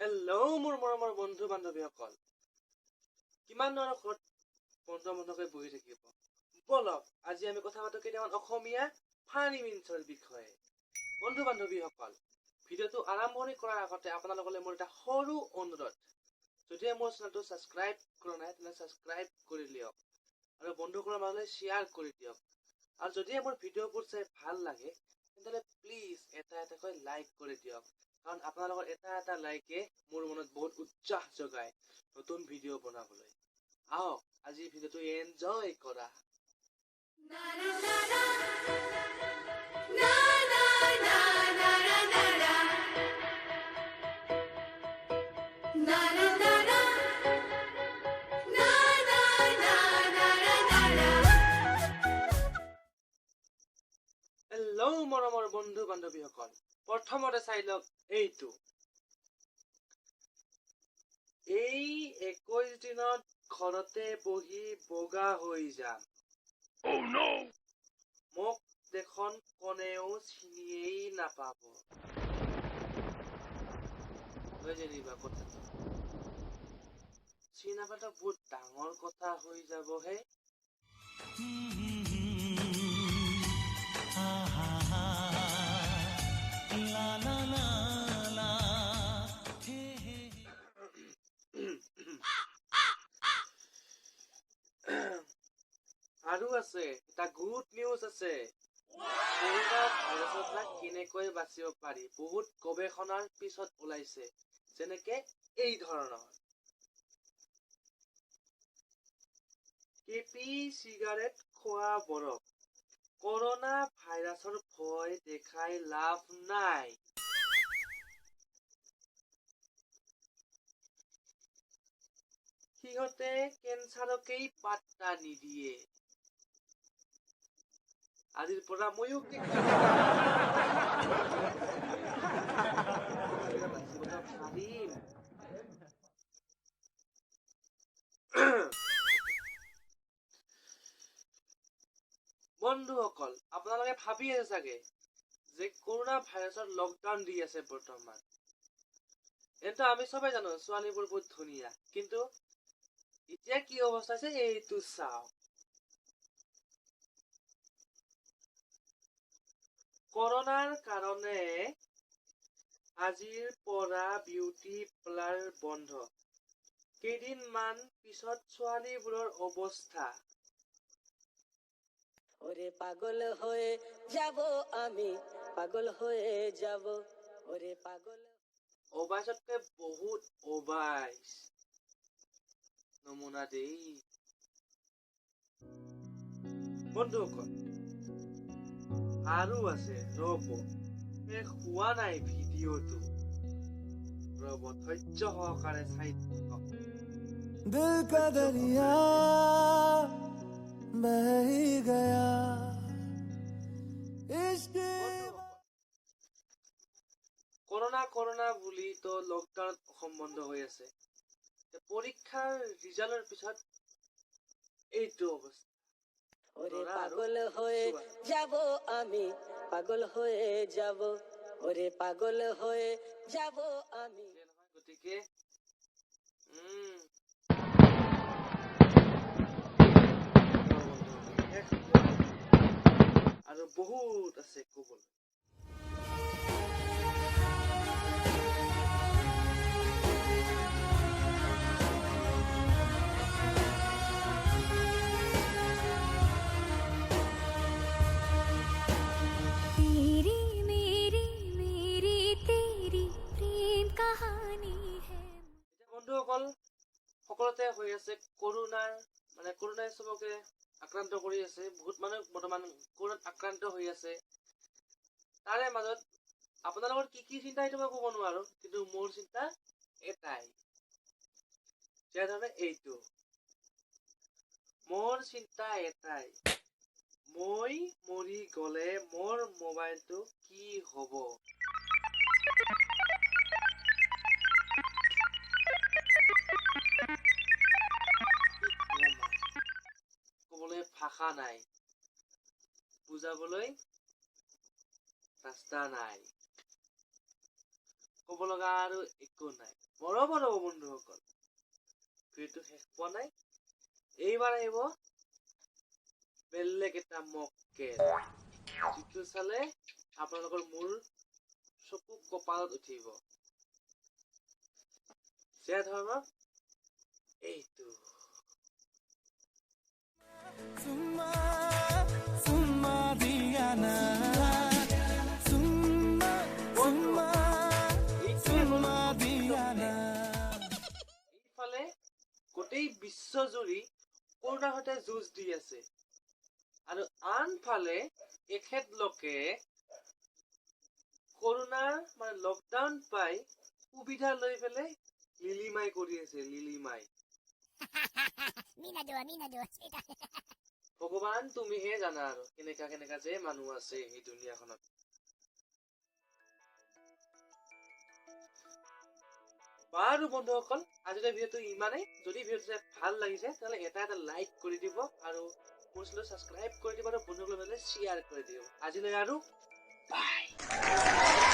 Hello' মোৰ মৰমৰ বন্ধু বান্ধৱীসকল, কিমান ধৰণৰ ঘৰত বন্ধুকে বহি থাকিব। বলক আজি আমি কথা পাতো কেইটামান অসমীয়া ফানি মিনচৰ বিষয়ে। বন্ধু বান্ধৱীসকল, ভিডিঅ'টো আৰম্ভণি কৰাৰ আগতে আপোনালোকলৈ মোৰ এটা সৰু অনুৰোধ, যদি মোৰ চেনেলটো ছাবস্ক্ৰাইব কৰা নাই তেনে ছাবস্ক্ৰাইব কৰি লিয়ক আৰু বন্ধুসকলৰ মাজলৈ শ্বেয়াৰ কৰি দিয়ক। আৰু যদি মোৰ ভিডিঅ'বোৰ চাই ভাল লাগে তেন্তে প্লিজ এটাকৈ লাইক কৰি দিয়ক, কাৰণ আপোনালোকৰ এটা লাইকে মোৰ মনত বহুত উৎসাহ যোগায় নতুন ভিডিঅ' বনাবলৈ। আহক আজি ভিডিঅ'টো এনজয় কৰা। হেল্ল' মৰমৰ বন্ধু বান্ধৱীসকল, প্ৰথমতে চাই লওক এইটো। এই 21 দিনত ঘৰতে বহি বগা হৈ যাম। মোক দেখোন কোনেও চিনিয়েই নাপাব। যেনিবা কথাটো চিনি নাপালে বহুত ডাঙৰ কথা হৈ যাবহে। আৰু আছে এটা গুড নিউজ আছে। কৰোনা ভাইৰাছৰ পৰা কেনেকৈ বাচিব পাৰি বহুত গৱেষণাৰ পিছত ওলাইছে, যেনেকে এই ধৰণৰ। কেপি চিগাৰেট খোৱা বৰফ। কৰোনা ভাইৰাছৰ ভয় দেখাই লাভ নাই। সিহঁতে কেঞ্চাৰকেই পাত্তা নিদিয়ে। আজিৰ পৰা ময়ো পাৰিম। বন্ধুসকল, আপোনালোকে ভাবি আছে চাগে যে কৰোনা ভাইৰাছৰ লকডাউন দি আছে বৰ্তমান। কিন্তু আমি সবাই জানো ছোৱালীবোৰ বহুত ধুনীয়া, কিন্তু এতিয়া কি অৱস্থা আছে এইটো চাওক। কৰোনাৰ কাৰণে আজিৰ পৰা বিউটি পাৰ্লাৰ বন্ধ। কেইদিনমান পিছত ছোৱালীবোৰৰ অৱস্থা। ওৰে পাগল হয়ে যাব আমি, পাগল হয়ে যাব, ওৰে পাগল। অবাইচতকে বহুত অবাইচ নমুনা দেই। বন্ধুসকল আৰু আছে, ৰব শেষ হোৱা নাই ভিডিঅ'টো, ৰব ধৈৰ্য সহকাৰে চাই থাকক। दिल का दरिया बह ही गया इश्क। কৰোনা বুলি তো লকডাউন অসম বন্ধ হৈ আছে। পৰীক্ষাৰ ৰিজাল্টৰ পিছত এইটো অৱস্থা। ওৰে পাগল হয়ে যাব আমি, পাগল হয়ে যাব, ওৰে পাগল হয়ে যাব আমি। গতিকে আৰু বহুত আছে কবলৈ। বন্ধুসকল, সকলোতে হৈ আছে কৰোনাই চবকে আক্ৰান্ত কৰি আছে। বহুত মানুহ বৰ্তমান কৰোনাত আক্ৰান্ত হৈ আছে। তাৰে মাজত আপোনালোকৰ কি চিন্তা সেইটো মই ক'ব নোৱাৰো, কিন্তু মোৰ চিন্তা এটাই, যেনে এইটো। মোৰ চিন্তা এটাই, মই মৰি গলে মোৰ মোবাইলটো কি হব। কবলৈ ভাষা নাই, বুজাবলৈ ৰাস্তা নাই। ক'ব লগা আৰু একো নাই। বৰবৰ হ'ব বন্ধুসকল, ভিডিঅ'টো শেষ পোৱা নাই। এইবাৰ আহিব বেলেগ এটা মক্কেল, যিটো চালে আপোনালোকৰ মূৰ চকু কপালত উঠিব। যে ধৰণৰ এইটো Summa, summa Diana. Summa, summa, summa Diana. এইফালে গোটেই বিশ্বজুৰি কৰোণাৰ সৈতে যুঁজ দি আছে, আৰু আনফালে এখেতলোকে কৰোণাৰ লকডাউন পাই সুবিধা লৈ পেলাই লিলিমাই কৰি আছে। লিলিমাই ভগৱান তুমিহে জানা আৰু কেনেকা যে মানুহ আছে এই দুনিয়াখনত। বাৰু বন্ধুসকল, আজিৰ ভিডিঅ'টো ইমানেই। যদি ভিডিঅ'টো ভাল লাগিছে তেতিয়াহ'লে এটা লাইক কৰি দিব, আৰু মোৰ চেনেলটো ছাবস্ক্ৰাইব কৰি দিব, আৰু বন্ধুসকলৰ মাজত শ্বেয়াৰ কৰি দিব। আজিলৈ আৰু বাই।